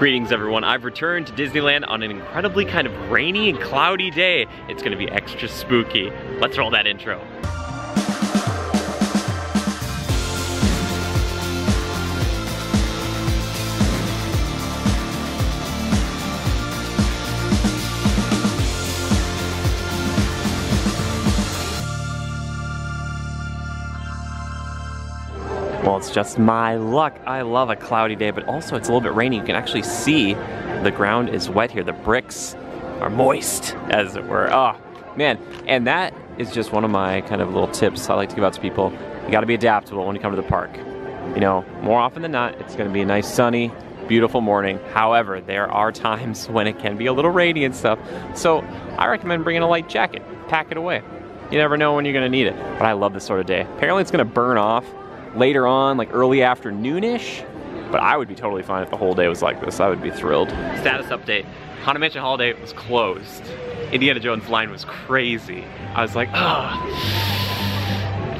Greetings everyone, I've returned to Disneyland on an incredibly kind of rainy and cloudy day. It's gonna be extra spooky. Let's roll that intro. Well, it's just my luck. I love a cloudy day, but also it's a little bit rainy. You can actually see the ground is wet here. The bricks are moist, as it were. Oh, man. And that is just one of my kind of little tips I like to give out to people. You gotta be adaptable when you come to the park. You know, more often than not, it's gonna be a nice sunny, beautiful morning. However, there are times when it can be a little rainy and stuff. So I recommend bringing a light jacket. Pack it away. You never know when you're gonna need it. But I love this sort of day. Apparently it's gonna burn off later on, like early afternoon-ish, but I would be totally fine if the whole day was like this. I would be thrilled. Status update, Haunted Mansion Holiday was closed. Indiana Jones line was crazy. I was like, oh,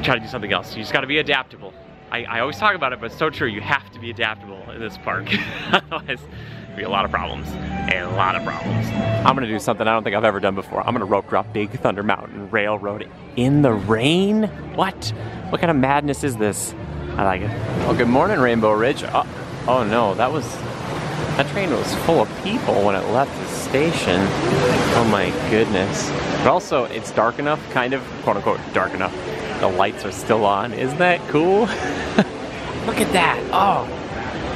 try to do something else. You just gotta be adaptable. I always talk about it, but it's so true. You have to be adaptable in this park. Otherwise, there'll be a lot of problems. A lot of problems. I'm gonna do something I don't think I've ever done before. I'm gonna rope drop Big Thunder Mountain Railroad in the rain? What? What kind of madness is this? I like it. Oh, good morning, Rainbow Ridge. Oh no, that train was full of people when it left the station. Oh my goodness. But also, it's dark enough, kind of, quote unquote, dark enough. The lights are still on. Isn't that cool? Look at that. Oh,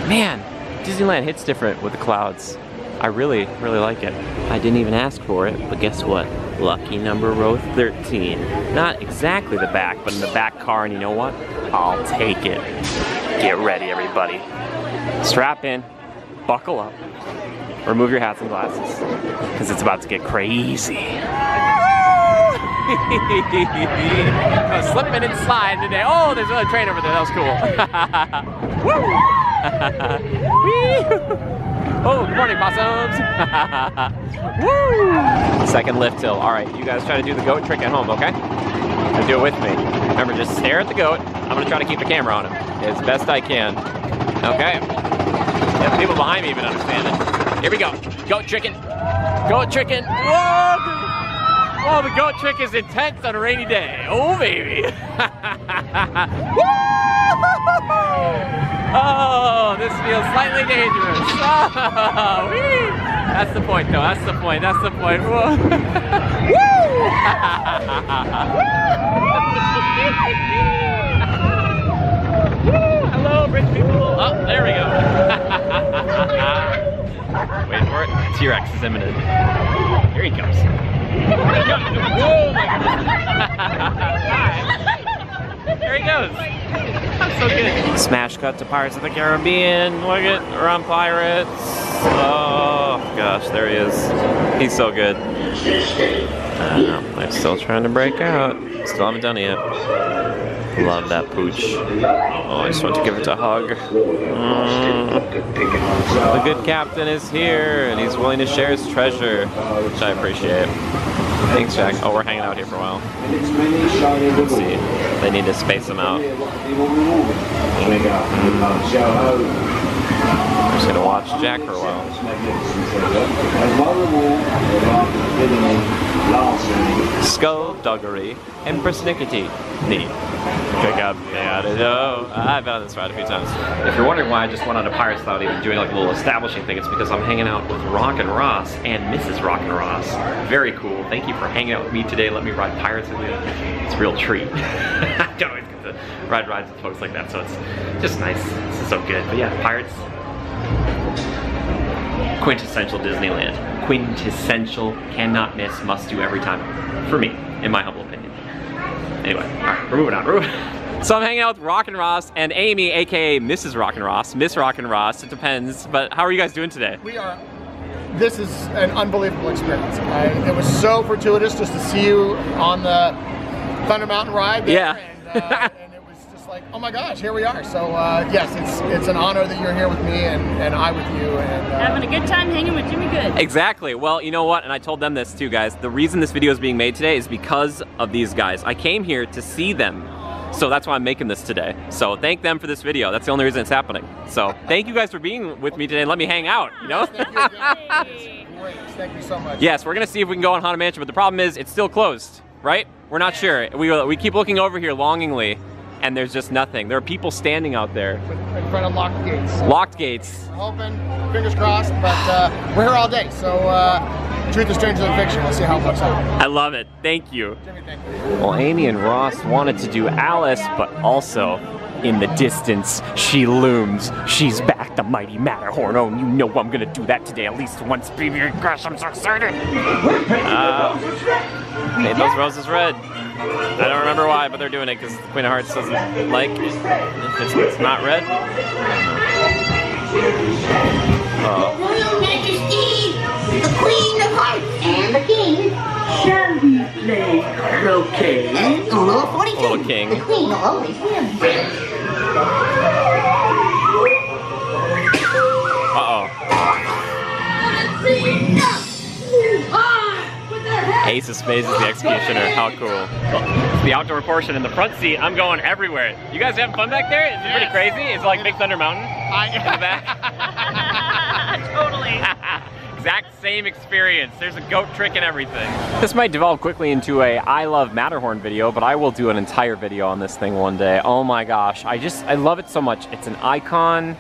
man. Disneyland hits different with the clouds. I really, really like it. I didn't even ask for it, but guess what? Lucky number row 13. Not exactly the back, but in the back car, and you know what? I'll take it. Get ready, everybody. Strap in, buckle up, remove your hats and glasses, because it's about to get crazy. Slipping and sliding today. Oh, there's another train over there. That was cool. Woo! Oh, good morning, possums. Woo! Second lift hill. All right, you guys try to do the goat trick at home, okay? And do it with me. Remember, just stare at the goat. I'm gonna try to keep the camera on him as best I can. Okay. Yeah, the people behind me even understand it. Here we go. Goat tricking. Goat tricking. Whoa! Oh, the goat trick is intense on a rainy day. Oh, baby. Oh, this feels slightly dangerous. Oh, wee. That's the point, though. That's the point. That's the point. Whoa. Woo! Hello, bridge people. Oh, there we go. Wait for it. T-Rex is imminent. Here he comes. Whoa, my goodness. There he goes. That's so good. Smash cut to Pirates of the Caribbean. Look at, we're on Pirates. Oh gosh, there he is. He's so good. I'm still trying to break out. Still haven't done it yet. Love that pooch. Oh, I just want to give it a hug. The good captain is here, and he's willing to share his treasure, which I appreciate. Thanks, Jack. Oh, we're hanging out here for a while. Let's see. They need to space them out. I'm just gonna watch Jack for a while. Skullduggery and persnickety. Neat. Check out I've been on this ride a few times. If you're wondering why I just went on a Pirates without even doing like a little establishing thing, it's because I'm hanging out with Rockin Ross and Mrs. Rockin Ross. Very cool. Thank you for hanging out with me today. Let me ride Pirates with you. It's a real treat. I don't always get to ride rides with folks like that, so it's just nice. This is so good. But yeah, Pirates. Quintessential Disneyland. Quintessential, cannot miss, must do every time. For me, in my humble opinion. Anyway, alright, we're moving on. So I'm hanging out with Rockin Ross and Amy, aka Mrs. Rockin Ross, Miss Rockin Ross, it depends. But how are you guys doing today? We are. This is an unbelievable experience. It was so fortuitous just to see you on the Thunder Mountain ride there. Yeah. And it was just like, oh my gosh, here we are. So yes, it's an honor that you're here with me and I with you. And having a good time hanging with Jimmy Good. Exactly. Well, you know what? And I told them this too, guys. The reason this video is being made today is because of these guys. I came here to see them So that's why I'm making this today. So thank them for this video. That's the only reason it's happening. So thank you guys for being with me today and let me hang out, you know? Great. Thank you so much. Yes, we're gonna see if we can go on Haunted Mansion, but the problem is it's still closed, right? We're not sure. We keep looking over here longingly, and there's just nothing. There are people standing out there. In front of locked gates. Locked gates. We're hoping, fingers crossed, but we're here all day, so truth is stranger than fiction. We'll see how it works out. I love it. Thank you. Jimmy, thank you. Well, Amy and Ross wanted to do Alice, but also in the distance, she looms. She's back, the mighty Matterhorn. Oh, you know I'm gonna do that today at least once, baby. Gosh, I'm so excited. Made those roses red. I don't remember why, but they're doing it because the Queen of Hearts doesn't like it. If it's not red. Royal Majesty, the Queen of Hearts and the King. Shall we play croquet? Rule 42. Little king. The Queen will always win. Ace of Spades is the executioner. How cool. The outdoor portion in the front seat, I'm going everywhere. You guys having fun back there? Is it pretty crazy? It's like Big Thunder Mountain in the back. Totally. Exact same experience. There's a goat trick and everything. This might develop quickly into a I love Matterhorn video, but I will do an entire video on this thing one day. Oh my gosh, I love it so much. It's an icon.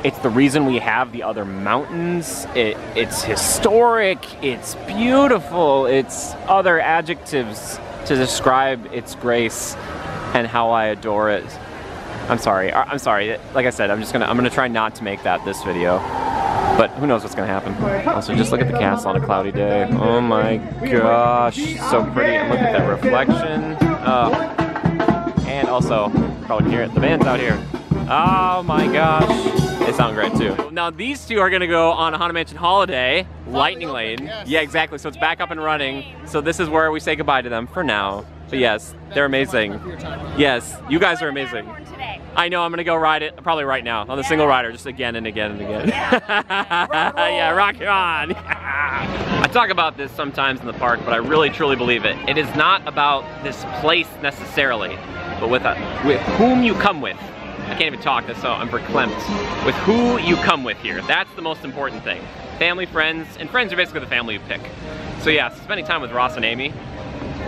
It's the reason we have the other mountains. It's historic, it's beautiful, it's other adjectives to describe its grace and how I adore it. I'm sorry, like I said, I'm gonna try not to make that this video, but who knows what's gonna happen. Also, just look at the castle on a cloudy day. Oh my gosh, so pretty, and look at that reflection. And also, probably can hear it, the band's out here. Oh my gosh. They sound great too. Now these two are gonna go on a Haunted Mansion holiday, Lightning Lane. Yes. Yeah, exactly, so it's back up and running. So this is where we say goodbye to them for now. But yes, they're amazing. Yes, you guys are amazing. I know, I'm gonna go ride it, probably right now, on the single rider, just again and again and again. Yeah, rock on. I talk about this sometimes in the park, but I really truly believe it. It is not about this place necessarily, but with whom you come with. I can't even talk, so I'm verklempt. With who you come with here. That's the most important thing. Family, friends, and friends are basically the family you pick. So yeah, spending time with Ross and Amy,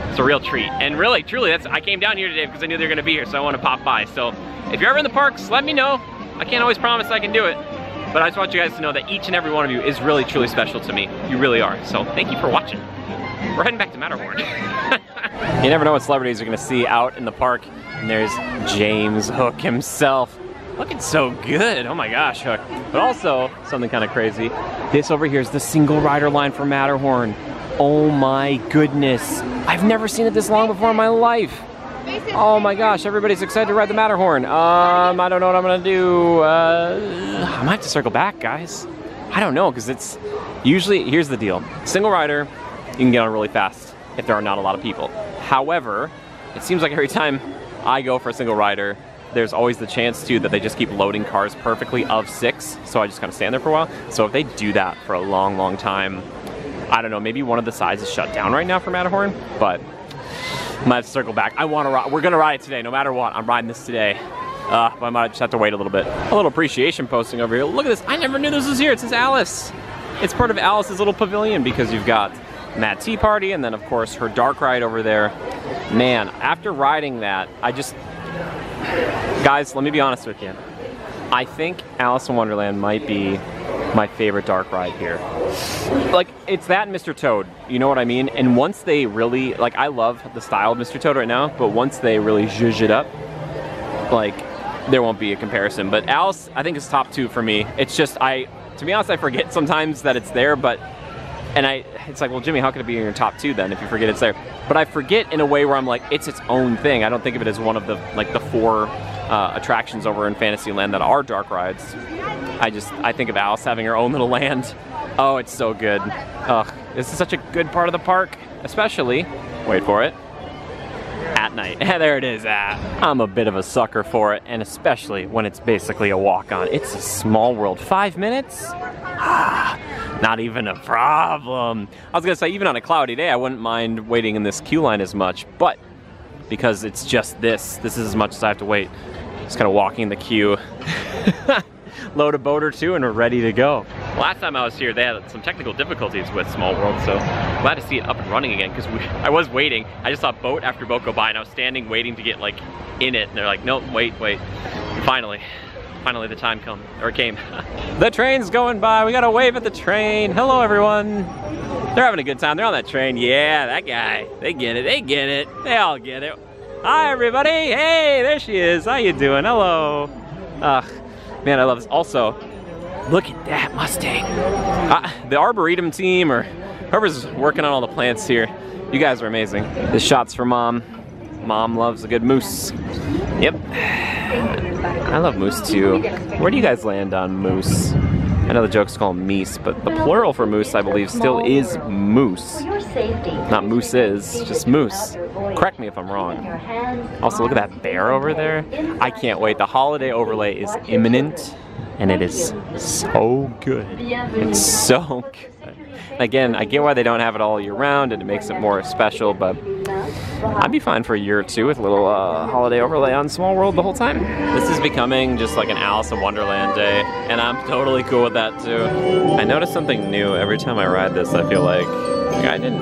it's a real treat. And really, truly, I came down here today because I knew they were gonna be here, so I want to pop by. So if you're ever in the parks, let me know. I can't always promise I can do it, but I just want you guys to know that each and every one of you is really, truly special to me. You really are. So thank you for watching. We're heading back to Matterhorn. You never know what celebrities you're gonna see out in the park. And there's James Hook himself. Looking so good. Oh my gosh, Hook. But also, something kind of crazy. This over here is the single rider line for Matterhorn. Oh my goodness. I've never seen it this long before in my life. Oh my gosh, everybody's excited to ride the Matterhorn. I don't know what I'm gonna do. I might have to circle back, guys. I don't know, because it's usually, here's the deal. Single rider, you can get on really fast if there are not a lot of people. However, it seems like every time I go for a single rider, there's always the chance too that they just keep loading cars perfectly of 6, so I just kind of stand there for a while. So if they do that for a long, long time, I don't know, maybe one of the sides is shut down right now for Matterhorn, but I might have to circle back. I want to ride, we're gonna ride it today, no matter what. I'm riding this today. But I might just have to wait a little bit. A little appreciation posting over here. Look at this, I never knew this was here. It says Alice. It's part of Alice's little pavilion because you've got Mad Tea Party and then of course her dark ride over there. Man, after riding that, guys, let me be honest with you. I think Alice in Wonderland might be my favorite dark ride here. Like, it's that and Mr. Toad, you know what I mean? And once they really, like, I love the style of Mr. Toad right now, but once they really zhuzh it up, like, there won't be a comparison. But Alice, I think, is top 2 for me. It's just, to be honest, I forget sometimes that it's there, but it's like, well, Jimmy, how could it be in your top 2 then if you forget it's there? But I forget in a way where I'm like, it's its own thing. I don't think of it as one of the, like, the 4 attractions over in Fantasyland that are dark rides. I think of Alice having her own little land. Oh, it's so good. Ugh, this is such a good part of the park, especially, wait for it, at night. There it is. I'm a bit of a sucker for it, and especially when it's basically a walk-on. It's a small world. 5 minutes? Not even a problem. I was gonna say, even on a cloudy day, I wouldn't mind waiting in this queue line as much, but because it's just this. This is as much as I have to wait. Just kind of walking the queue. Load a boat or two and we're ready to go. Last time I was here, they had some technical difficulties with Small World, so glad to see it up and running again, because I was waiting. I just saw boat after boat go by and I was standing waiting to get like in it, and they're like, nope, wait. And finally the time came. The train's going by. We gotta wave at the train. Hello, everyone. They're having a good time. They're on that train. Yeah, that guy. They get it. They all get it. Hi, everybody. Hey, there she is. How you doing? Hello. Man, I love this. Also, look at that Mustang. The Arboretum team, or whoever's working on all the plants here, you guys are amazing. This shot's for Mom. Mom loves a good moose. Yep. I love moose too. Where do you guys land on moose? I know the joke's called meese, but the plural for moose, I believe, still is moose. Not mooses, just moose. Correct me if I'm wrong. Also, look at that bear over there. I can't wait. The holiday overlay is imminent, and it is so good. It's so good. Again, I get why they don't have it all year round, and it makes it more special, but I'd be fine for a year or two with a little holiday overlay on Small World the whole time. This is becoming just like an Alice in Wonderland day, and I'm totally cool with that too. I notice something new every time I ride this. I feel like I didn't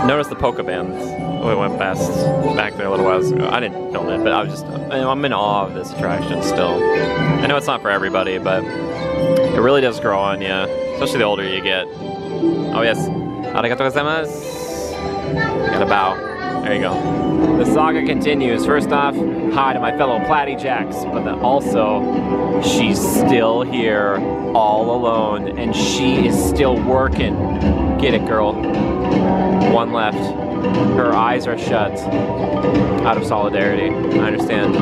notice the polka bands. Oh, it went past back there a little while ago. I didn't film it, but I'm in awe of this attraction still. I know it's not for everybody, but it really does grow on you, especially the older you get. Oh yes, arigato gozaimasu. Gotta bow. There you go. The saga continues. First off, hi to my fellow Platy Jacks, but then also, she's still here, all alone, and she is still working. Get it, girl. One left. Her eyes are shut. Out of solidarity. I understand.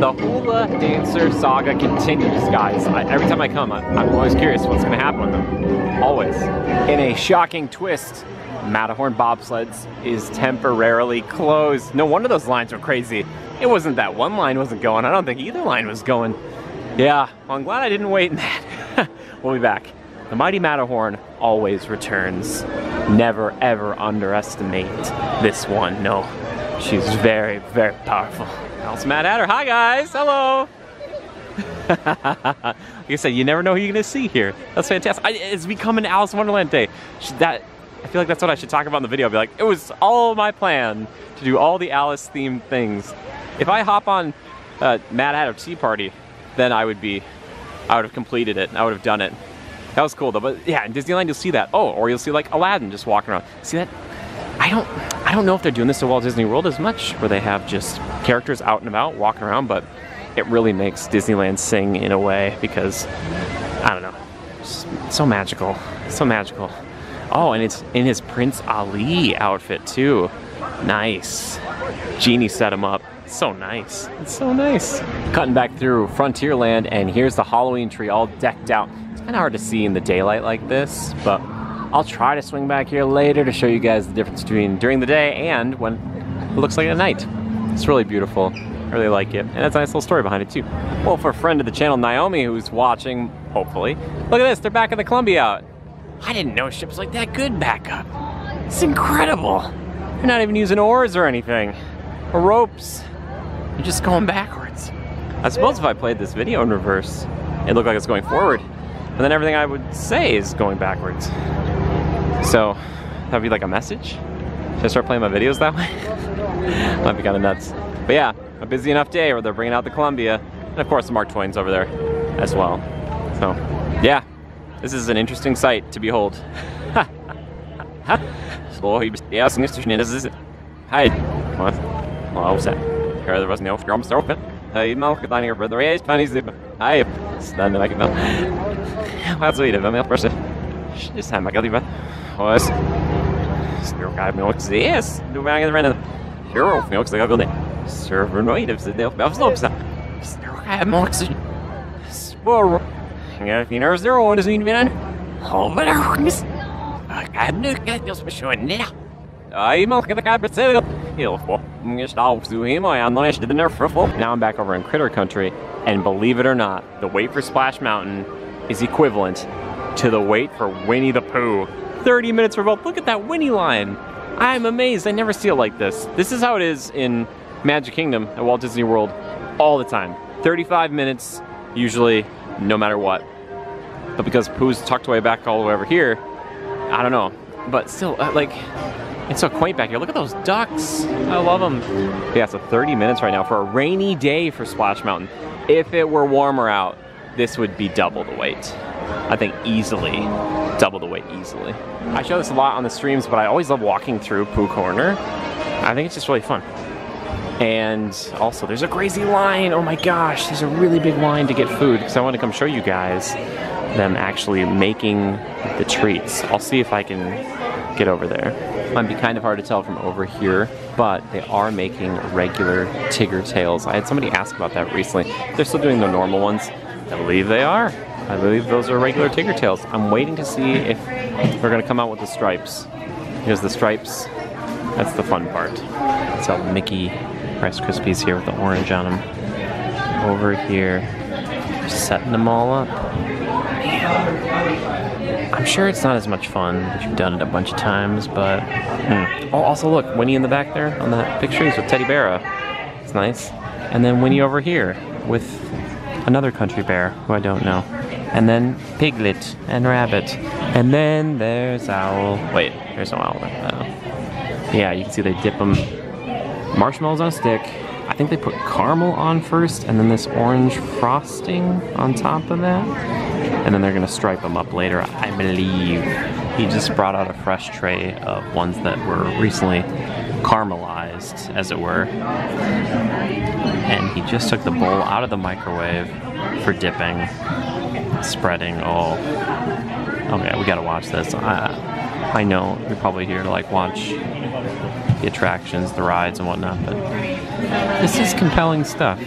The hula dancer saga continues, guys. Every time I come, I'm always curious what's going to happen with them. Always. In a shocking twist, Matterhorn bobsleds is temporarily closed. No wonder those lines were crazy. It wasn't that one line wasn't going. I don't think either line was going. Yeah, well, I'm glad I didn't wait in that. We'll be back. The mighty Matterhorn always returns. Never ever underestimate this one. No, she's very, very powerful. Alice Mad Hatter. Hi guys, hello. Like I said, you never know who you're gonna see here. That's fantastic. It's becoming Alice in Wonderland Day. I feel like that's what I should talk about in the video. I'll be like, it was all my plan to do all the Alice themed things. If I hop on Mad Hatter Tea Party, then I would have completed it. I would have done it. That was cool though, but yeah, in Disneyland you'll see that. Oh, or you'll see like Aladdin just walking around. See that? I don't know if they're doing this at Walt Disney World as much, where they have just characters out and about walking around, but it really makes Disneyland sing in a way, because, I don't know, it's so magical, so magical. Oh, and it's in his Prince Ali outfit too. Nice. Genie set him up. So nice. It's so nice. Cutting back through Frontierland, and here's the Halloween tree all decked out. It's kind of hard to see in the daylight like this, but I'll try to swing back here later to show you guys the difference between during the day and when it looks like at night. It's really beautiful. I really like it. And that's a nice little story behind it too. Well, for a friend of the channel, Naomi, who's watching, hopefully, look at this, they're backing the Columbia out. I didn't know ships like that could back up. It's incredible. They're not even using oars or anything, or ropes. They're just going backwards. I suppose if I played this video in reverse, it looked like it's going forward, and then everything I would say is going backwards. So, that'd be like a message? Should I start playing my videos that way? Might be kind of nuts. But yeah, a busy enough day where they're bringing out the Columbia, and of course the Mark Twain's over there as well. So, yeah. This is an interesting sight to behold. Hi. What? Well, what's that? Here there was no from open. Hey, milk dining your brother is funny zip. Hi. Stand like that. What's it? I'm a person. This time I got you. Was. Still got milk. Yes. Do I get random? Hero milks like a good day. Server natives the Delphi slopes. Still got milk. Spore. Ja, wie naar zero on is niet meer. Oh, maar is. Ik nu kan je speciaal niet. I milk the carpet sale. Heel for. Just off to him. I unleashed the nerf for full. Now I'm back over in Critter Country, and believe it or not, the wait for Splash Mountain is equivalent to the wait for Winnie the Pooh. 30 minutes for both. Look at that Winnie line. I'm amazed. I never see it like this. This is how it is in Magic Kingdom at Walt Disney World all the time. 35 minutes, usually, no matter what. But because Pooh's tucked away back all the way over here, I don't know. But still, like, it's so quaint back here. Look at those ducks. I love them. Yeah, so 30 minutes right now for a rainy day for Splash Mountain. If it were warmer out, this would be double the wait. I think easily, double the wait easily. I show this a lot on the streams, but I always love walking through Pooh Corner. I think it's just really fun. And also, there's a crazy line. Oh my gosh, there's a really big line to get food because I want to come show you guys them actually making the treats. I'll see if I can get over there. It might be kind of hard to tell from over here, but they are making regular Tigger tails. I had somebody ask about that recently. They're still doing the normal ones. I believe they are. I believe those are regular Tigger tails. I'm waiting to see if we're gonna come out with the stripes. Because the stripes, that's the fun part. So Mickey Rice Krispies here with the orange on them. Over here, setting them all up. Man. I'm sure it's not as much fun if you've done it a bunch of times, but... Oh, also look, Winnie in the back there on that picture, he's with Teddy Bear. It's nice. And then Winnie over here with another country bear, who I don't know. And then Piglet and Rabbit. And then there's Owl. Wait, there's no Owl there. Yeah, you can see they dip them. Marshmallows on a stick. I think they put caramel on first, and then this orange frosting on top of that. And then they're gonna stripe them up later, I believe. He just brought out a fresh tray of ones that were recently caramelized, as it were. And he just took the bowl out of the microwave for dipping, spreading. Oh, okay, we gotta watch this. I know you're probably here to like watch the attractions, the rides and whatnot, but this is compelling stuff.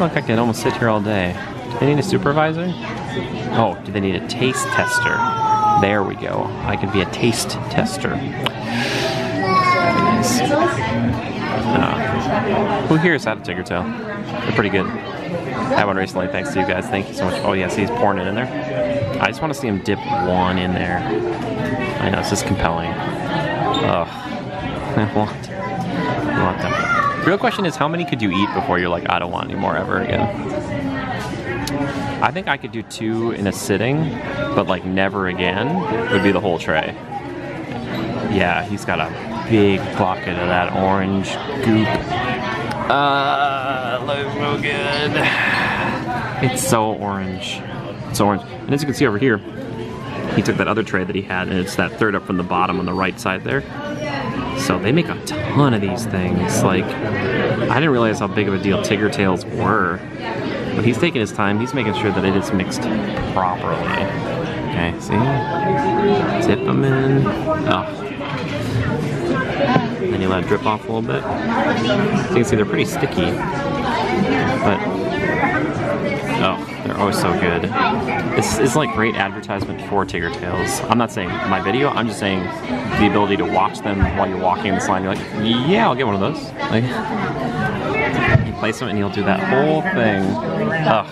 Look, I can almost sit here all day. Do they need a supervisor? Oh, do they need a taste tester? There we go. I could be a taste tester. Nice. Who here has had a Tigger tail? They're pretty good. I had one recently, thanks to you guys. Thank you so much. Oh yes, he's pouring it in there. I just want to see him dip one in there. I know, this is compelling. Ugh. I want them. The real question is, how many could you eat before you're like, I don't want any more ever again? I think I could do 2 in a sitting, but like never again would be the whole tray. Yeah, he's got a big bucket of that orange goop. Looks so good. It's so orange. It's so orange. And as you can see over here, he took that other tray that he had, and it's that third up from the bottom on the right side there. So they make a ton of these things. Like, I didn't realize how big of a deal Tigger tails were. But he's taking his time. He's making sure that it is mixed properly. Okay, see? Dip them in. Oh. Then you let it drip off a little bit. So you can see they're pretty sticky. But, oh, they're always so good. This is like great advertisement for Tigger tails. I'm not saying my video, I'm just saying the ability to watch them while you're walking in this line. You're like, yeah, I'll get one of those. Like, you place them and you'll do that whole thing. Ugh,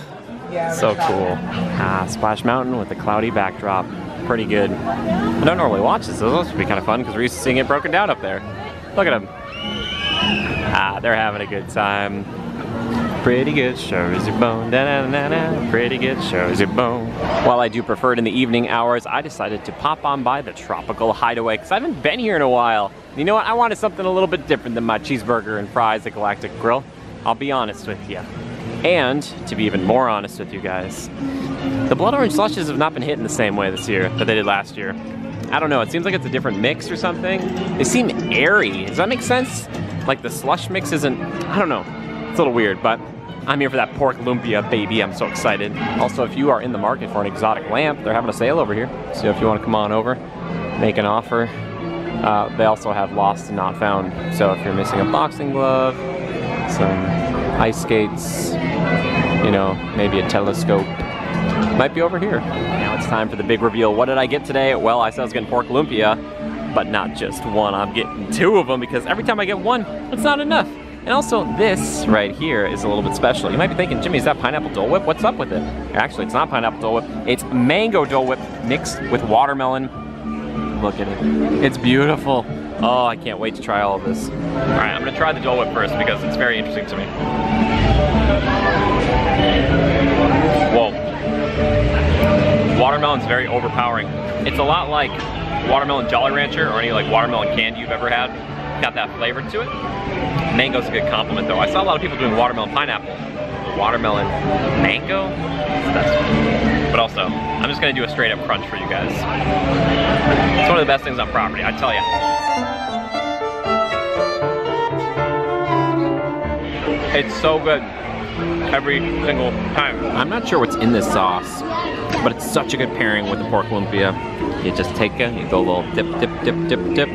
so cool. Splash Mountain with a cloudy backdrop. Pretty good. I don't normally watch this, so this would be kind of fun because we're used to seeing it broken down up there. Look at them. They're having a good time. Pretty good, shows your bone, da-na-na-na. Pretty good, shows your bone. While I do prefer it in the evening hours, I decided to pop on by the Tropical Hideaway because I haven't been here in a while. You know what? I wanted something a little bit different than my cheeseburger and fries at Galactic Grill. I'll be honest with you. And, to be even more honest with you guys, the blood orange slushes have not been hitting the same way this year that they did last year. I don't know, it seems like it's a different mix or something. They seem airy. Does that make sense? Like the slush mix isn't, I don't know. It's a little weird, but I'm here for that pork lumpia, baby. I'm so excited. Also, if you are in the market for an exotic lamp, they're having a sale over here. So if you want to come on over, make an offer. They also have lost and not found. So if you're missing a boxing glove, some ice skates, you know, maybe a telescope, might be over here. Now it's time for the big reveal. What did I get today? Well, I said I was getting pork lumpia, but not just one. I'm getting 2 of them because every time I get one, it's not enough. And also, this right here is a little bit special. You might be thinking, Jimmy, is that pineapple Dole Whip? What's up with it? Actually, it's not pineapple Dole Whip. It's mango Dole Whip mixed with watermelon. Look at it. It's beautiful. Oh, I can't wait to try all of this. All right, I'm gonna try the Dole Whip first because it's very interesting to me. Whoa. Watermelon's very overpowering. It's a lot like watermelon Jolly Rancher or any like watermelon candy you've ever had. Got that flavor to it. Mango's a good compliment though. I saw a lot of people doing watermelon pineapple. Watermelon mango? That's, but also, I'm just gonna do a straight up crunch for you guys. It's one of the best things on property, I tell ya. It's so good every single time. I'm not sure what's in this sauce, but it's such a good pairing with the pork lumpia. You just take it, you go a little dip, dip, dip, dip, dip.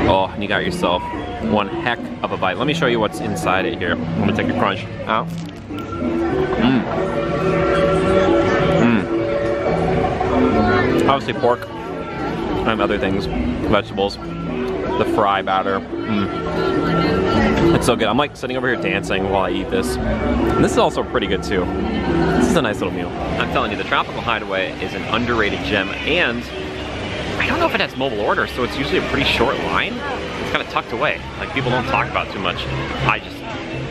Oh, and you got yourself one heck of a bite. Let me show you what's inside it here. I'm gonna take a crunch out. Obviously pork and other things, vegetables, the fry batter. It's so good. I'm like sitting over here dancing while I eat this. And this is also pretty good too. This is a nice little meal. I'm telling you, the Tropical Hideaway is an underrated gem, and I don't know if it has mobile order, so it's usually a pretty short line. It's kind of tucked away. Like people don't talk about it too much.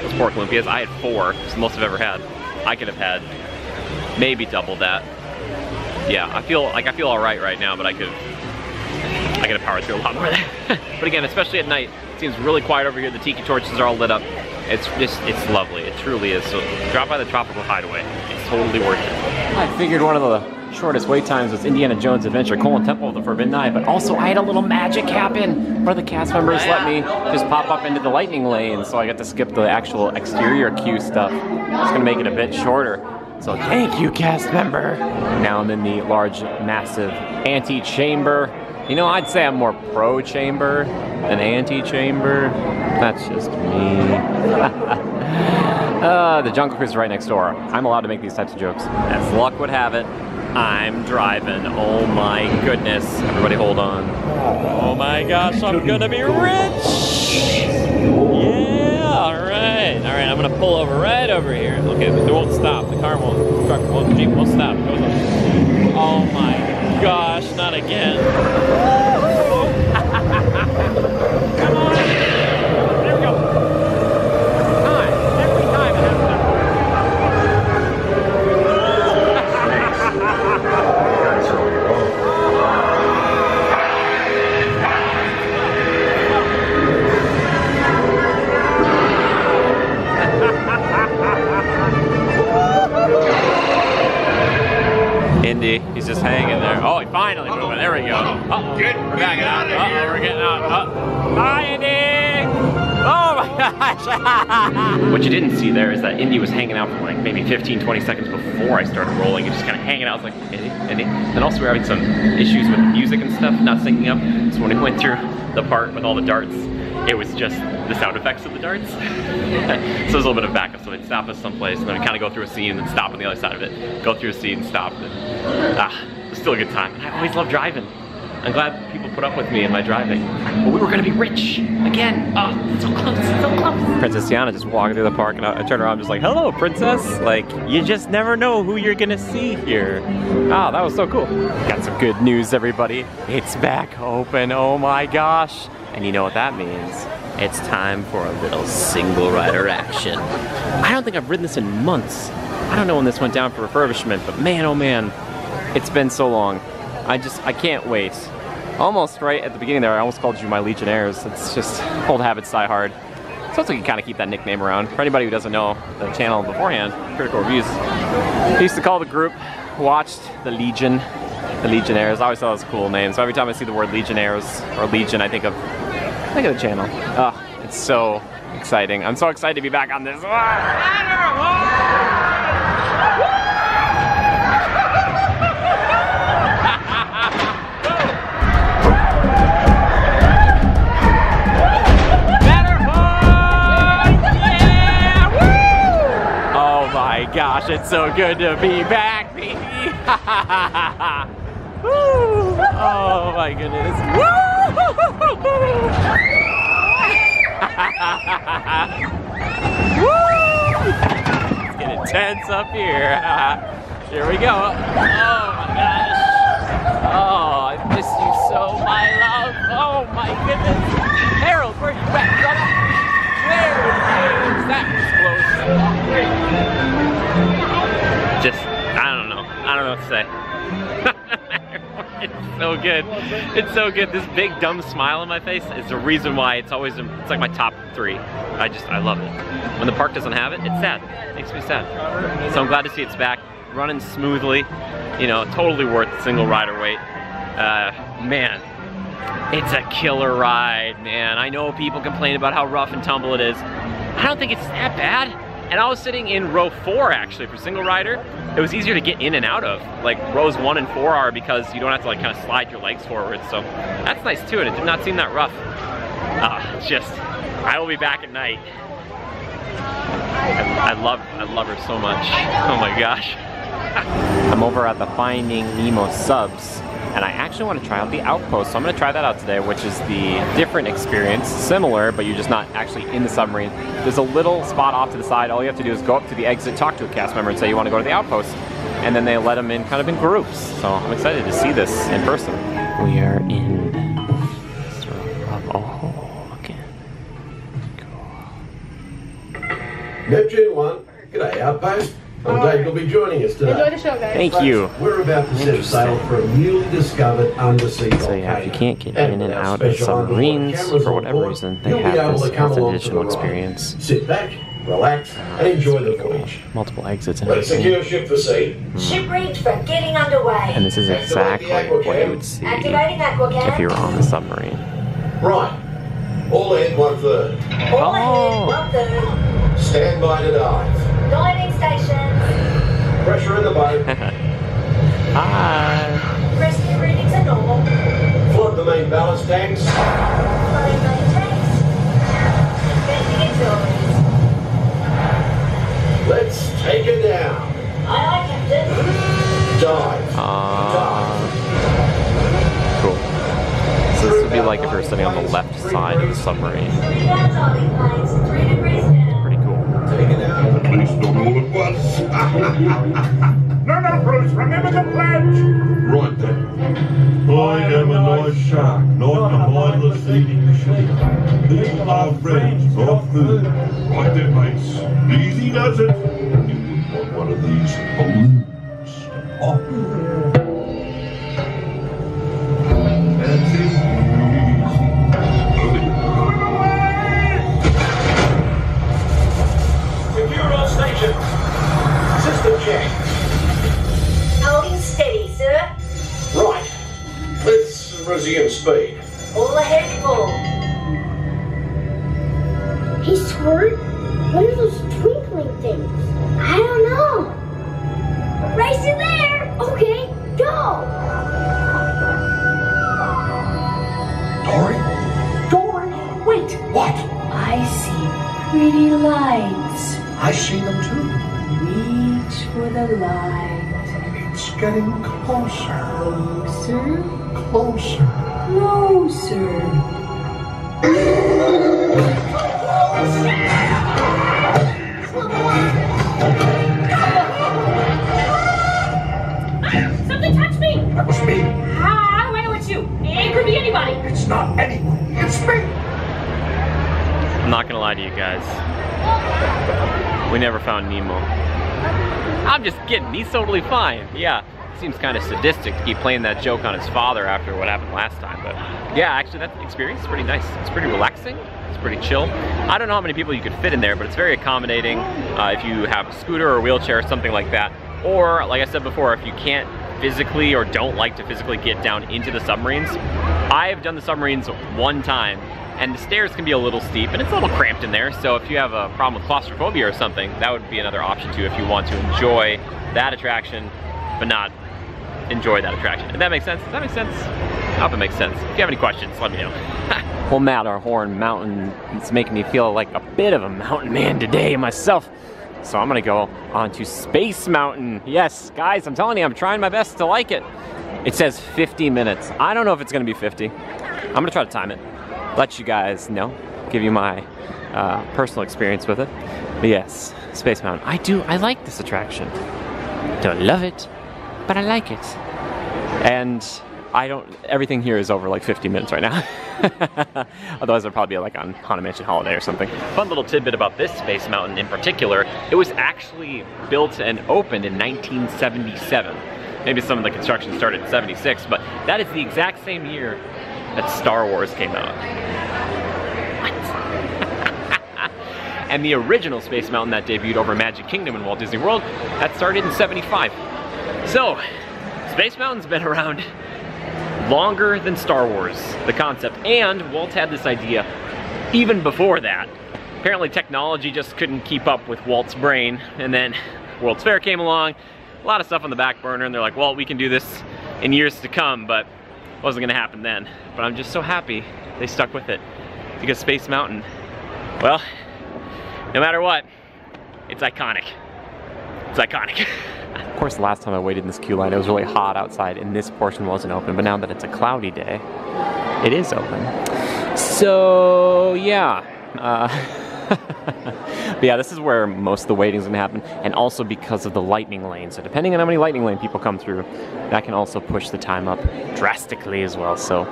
Those pork lumpias, I had 4. It's the most I've ever had. I could have had maybe double that. Yeah, I feel all right now, but I could have powered through a lot more of that. But again, especially at night, it seems really quiet over here. The tiki torches are all lit up. It's lovely. It truly is. So drop by the Tropical Hideaway. It's totally worth it. I figured one of the shortest wait times was Indiana Jones Adventure, Temple of the Forbidden Eye, but also I had a little magic happen where the cast members let me just pop up into the lightning lane, so I got to skip the actual exterior queue stuff. It's gonna make it a bit shorter. So thank you, cast member. Now I'm in the large, massive ante-chamber. You know, I'd say I'm more pro-chamber than anti-chamber. That's just me. The Jungle Cruise is right next door. I'm allowed to make these types of jokes. As luck would have it, I'm driving. Oh my goodness. Everybody hold on. Oh my gosh, I'm gonna be rich! Yeah, alright. Alright, I'm gonna pull over right over here. Okay, it won't stop. The car won't, the truck won't, the Jeep won't stop. It goes up. Oh my gosh, not again. Come on! There we go. Every time it happens. Indy, he's just hanging there. Oh, he finally moving. There we go. Uh-oh, we're backing out. Uh-oh, we're getting out. Hi, Indy! Oh my gosh! What you didn't see there is that Indy was hanging out for like maybe 15-20 seconds before I started rolling. He was just kind of hanging out. I was like, Indy, Indy. And also we were having some issues with the music and stuff, not syncing up. So when we went through the part with all the darts, it was just the sound effects of the darts. So there's a little bit of backup, so they'd stop us someplace and then we kind of go through a scene and then stop on the other side of it. Go through a scene and stop. And, it's still a good time. I always love driving. I'm glad people put up with me in my driving. But we were gonna be rich again. Oh, so close, so close. Princess Tiana just walking through the park and I turn around just like, hello, princess. Like, you just never know who you're gonna see here. Oh, that was so cool. Got some good news, everybody. It's back open, oh my gosh. And you know what that means. It's time for a little single rider action. I don't think I've ridden this in months. I don't know when this went down for refurbishment, but man, oh man, it's been so long. I can't wait. Almost right at the beginning there, I almost called you my Legionnaires. It's just old habits die hard. So hopefully you can kind of keep that nickname around. For anybody who doesn't know the channel beforehand, Critical Reviews, I used to call the group who watched the Legion, the Legionnaires. I always thought it was a cool name. So every time I see the word Legionnaires or Legion, I think of the channel. Oh, it's so exciting. I'm so excited to be back on this. Gosh, it's so good to be back, baby. Woo! Oh my goodness. Woo! It's getting tense up here. Here we go. Oh my gosh. Oh, I miss you so, my love. Oh my goodness. So good. It's so good. This big dumb smile on my face is the reason why it's always, it's like my top 3. I love it. When the park doesn't have it, it's sad. It makes me sad. So I'm glad to see it's back, running smoothly. You know, totally worth the single rider wait. Man, it's a killer ride, man. I know people complain about how rough and tumble it is. I don't think it's that bad. And I was sitting in row 4 actually for single rider. It was easier to get in and out of. Like rows 1 and 4 are because you don't have to like kind of slide your legs forward. So that's nice too, and it did not seem that rough. I will be back at night. I love her so much. Oh my gosh. I'm over at the Finding Nemo subs, and I actually want to try out the Outpost. So I'm going to try that out today, which is the different experience, similar, but you're just not actually in the submarine. There's a little spot off to the side. All you have to do is go up to the exit, talk to a cast member, and say you want to go to the Outpost, and then they let them in kind of in groups. So I'm excited to see this in person. We are in again. Cool. Neptune 1, g'day Outpost. I'm glad you'll be joining us today. Enjoy the show, guys. Thank you. We're about to set sail for a newly discovered undersea volcano. So yeah, if you can't get in and out of submarines for whatever reason, they have this additional experience. Sit back, relax, and enjoy the voyage. Multiple exits and Let's everything. secure ship for sea. Ship reached for getting underway. And this is exactly what you would see Activating aquacam. if you were on the submarine. Right. All ahead 1/3. All ahead, 1/3. Stand by to dive. Diving station. Pressure in the boat. Hi. Rescue readings are normal. Flood the main ballast tanks. Flooding main tanks. Venting auxiliaries. Let's take her down. Aye, aye, Captain. Dive. Cool. So this would be like if you were sitting on the left side of the submarine. 3 down diving planes, 3 degrees down. Pretty cool. Take it down. Please don't all at once. No, Bruce, remember the pledge. Right then. I am a nice shark, not a mindless eating machine. These are friends of food. Right then, mates. Easy does it. You wouldn't want one of these balloons. Oh. That's it. Secure on station. System check. Holding steady, sir. Right. Let's resume speed. All ahead full. Hey, Squirt, what are those twinkling things? I don't know. Race in there. Okay, go! Dory? Dory? Wait, what? I see pretty lights. I see them too. Reach for the light. It's getting closer. Closer, Closer. closer. Something touched me! That was me. How do I know it's you? It could be anybody. It's not anyone. It's me. I'm not gonna lie to you guys. We never found Nemo. I'm just kidding, he's totally fine. Yeah, seems kind of sadistic to keep playing that joke on his father after what happened last time, but yeah, actually that experience is pretty nice. It's pretty relaxing, it's pretty chill. I don't know how many people you could fit in there, but it's very accommodating if you have a scooter or a wheelchair or something like that. Or, like I said before, if you can't physically or don't like to physically get down into the submarines, I have done the submarines one time, and the stairs can be a little steep and it's a little cramped in there, so if you have a problem with claustrophobia or something, that would be another option too if you want to enjoy that attraction but not enjoy that attraction. If that makes sense? Does that make sense? I hope it makes sense. If you have any questions, let me know. Well, Matterhorn Mountain is making me feel like a bit of a mountain man today myself. So I'm gonna go on to Space Mountain. Yes, guys, I'm telling you, I'm trying my best to like it. It says 50 minutes. I don't know if it's gonna be 50. I'm gonna try to time it. Let you guys know, give you my personal experience with it. But yes, Space Mountain. I like this attraction. Don't love it, but I like it. And everything here is over like 50 minutes right now. Otherwise I'd probably be like on Haunted Mansion Holiday or something. Fun little tidbit about this Space Mountain in particular, it was actually built and opened in 1977. Maybe some of the construction started in 76, but that is the exact same year that Star Wars came out. And the original Space Mountain that debuted over Magic Kingdom in Walt Disney World, that started in 75. So, Space Mountain's been around longer than Star Wars, the concept, and Walt had this idea even before that. Apparently technology just couldn't keep up with Walt's brain, and then World's Fair came along, a lot of stuff on the back burner, and they're like, well, we can do this in years to come, but it wasn't gonna happen then. But I'm just so happy they stuck with it, because Space Mountain, well, no matter what, it's iconic. It's iconic. Of course, the last time I waited in this queue line, it was really hot outside and this portion wasn't open, but now that it's a cloudy day, it is open. So, yeah. But yeah, this is where most of the waiting is going to happen, and also because of the lightning lane. So depending on how many lightning lane people come through, that can also push the time up drastically as well. So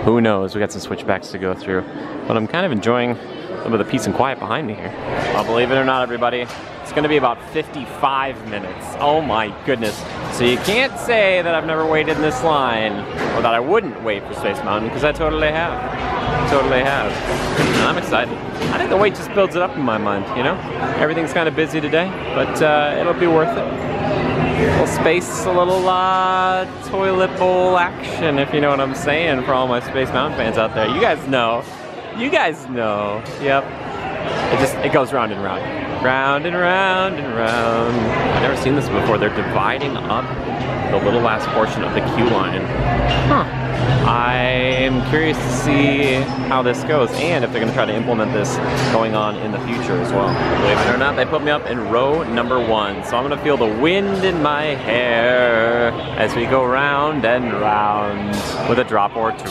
who knows? We got some switchbacks to go through, but I'm kind of enjoying a little bit of the peace and quiet behind me here. Well, believe it or not, everybody, it's going to be about 55 minutes. Oh my goodness. So you can't say that I've never waited in this line, or that I wouldn't wait for Space Mountain, because I totally have. Totally have. And I'm excited. I think the wait just builds it up in my mind, you know? Everything's kind of busy today, but it'll be worth it. A little space, a little toilet bowl action, if you know what I'm saying, for all my Space Mountain fans out there. You guys know. You guys know. Yep. It goes round and round. Round and round and round. I've never seen this before. They're dividing up the little last portion of the queue line. Huh. I am curious to see how this goes, and if they're going to try to implement this going on in the future as well. Believe it or not, they put me up in row number 1, so I'm going to feel the wind in my hair as we go round and round with a drop or two.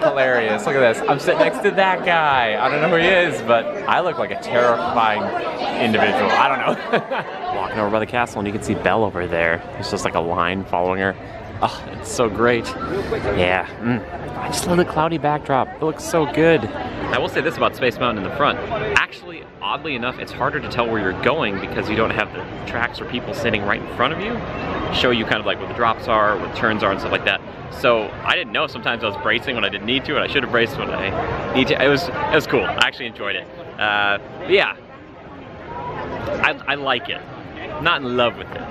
Hilarious. Look at this. I'm sitting next to that guy. I don't know who he is, but I look like a terrifying individual. I don't know. Walking over by the castle and you can see Belle over there. There's just like a line following her. Oh, it's so great. Yeah. I just love the cloudy backdrop. It looks so good. I will say this about Space Mountain in the front. Actually, oddly enough, it's harder to tell where you're going because you don't have the tracks or people sitting right in front of you. Show you kind of like where the drops are, where the turns are, and stuff like that. So I didn't know. Sometimes I was bracing when I didn't need to, and I should have braced when I need to. It was cool. I actually enjoyed it. But yeah, I like it. I'm not in love with it.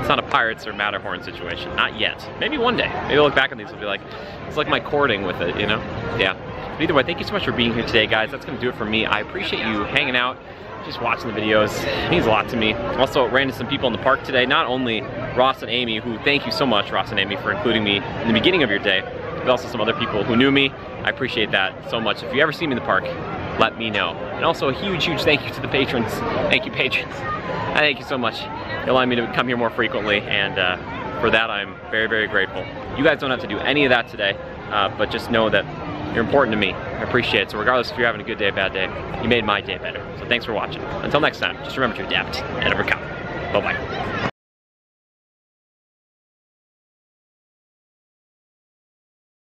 It's not a Pirates or Matterhorn situation. Not yet. Maybe one day. Maybe I'll look back on these and be like, it's like my courting with it, you know? Yeah. But either way, thank you so much for being here today, guys. That's going to do it for me. I appreciate you hanging out, just watching the videos. It means a lot to me. Also, ran into some people in the park today. Not only Ross and Amy, who thank you so much, Ross and Amy, for including me in the beginning of your day, but also some other people who knew me. I appreciate that so much. If you ever see me in the park, let me know. And also a huge, huge thank you to the patrons. Thank you, patrons. Thank you so much. You're allowing me to come here more frequently, and for that I'm very, very grateful. You guys don't have to do any of that today, but just know that you're important to me. I appreciate it. So regardless if you're having a good day, a bad day, you made my day better. So thanks for watching. Until next time, just remember to adapt and overcome. Bye-bye.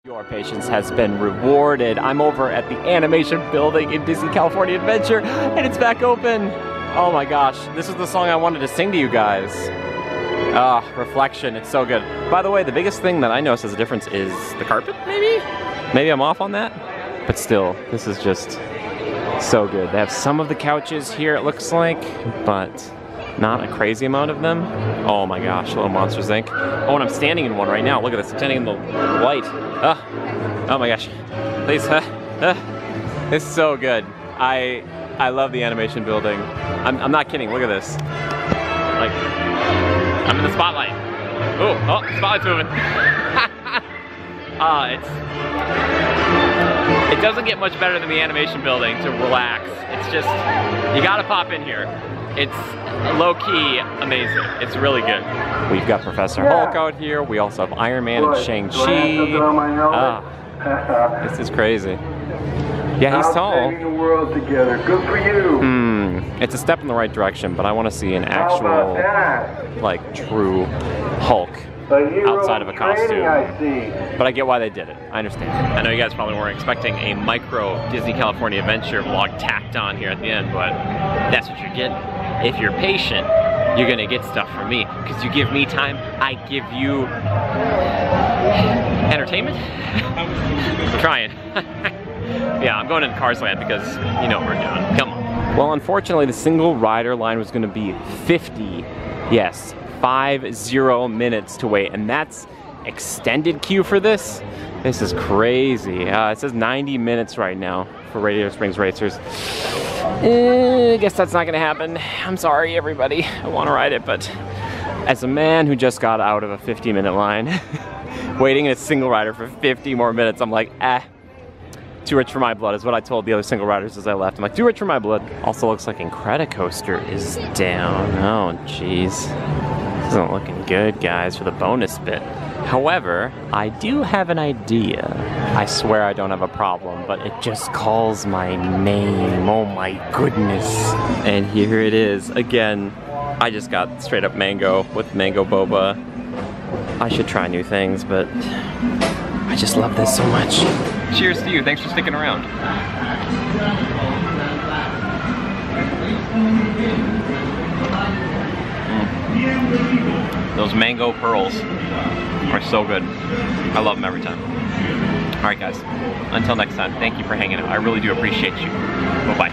Your patience has been rewarded. I'm over at the animation building in Disney California Adventure, and it's back open. Oh my gosh, this is the song I wanted to sing to you guys. Reflection, it's so good. By the way, the biggest thing that I noticed as a difference is the carpet, maybe? Maybe I'm off on that? But still, this is just so good. They have some of the couches here, it looks like, but not a crazy amount of them. Oh my gosh, Little Monsters Inc. Oh, and I'm standing in one right now. Look at this, I'm standing in the light. Oh my gosh. Please, it's so good. I love the animation building. I'm not kidding, look at this. Like, I'm in the spotlight. Oh, spotlight's moving. It doesn't get much better than the animation building to relax. It's just, you gotta pop in here. It's low-key amazing. It's really good. We've got Professor Hulk out here. We also have Iron Man and Shang-Chi. This is crazy. Yeah, he's tall. The world together. Good for you. It's a step in the right direction, but I want to see an actual, like, true Hulk outside of a costume. But I get why they did it. I understand. I know you guys probably weren't expecting a micro Disney California Adventure vlog tacked on here at the end, but that's what you're getting. If you're patient, you're gonna get stuff from me. Because you give me time, I give you entertainment? I'm trying. Yeah, I'm going into Cars Land because you know what we're doing. Come on. Well, unfortunately, the single rider line was gonna be 50, yes, 50 minutes to wait, and that's extended queue for this. This is crazy. It says 90 minutes right now for Radiator Springs Racers. I guess that's not gonna happen. I'm sorry, everybody. I wanna ride it, but as a man who just got out of a 50-minute line, waiting in a single rider for 50 more minutes, I'm like, too rich for my blood is what I told the other single riders as I left. I'm like, too rich for my blood. Also looks like Incredicoaster is down. Oh, jeez. This isn't looking good, guys, for the bonus bit. However, I do have an idea. I swear I don't have a problem, but it just calls my name. Oh my goodness. And here it is. Again, I just got straight up mango with mango boba. I should try new things, but I just love this so much. Cheers to you. Thanks for sticking around. Those mango pearls are so good. I love them every time. All right, guys. Until next time, thank you for hanging out. I really do appreciate you. Bye-bye.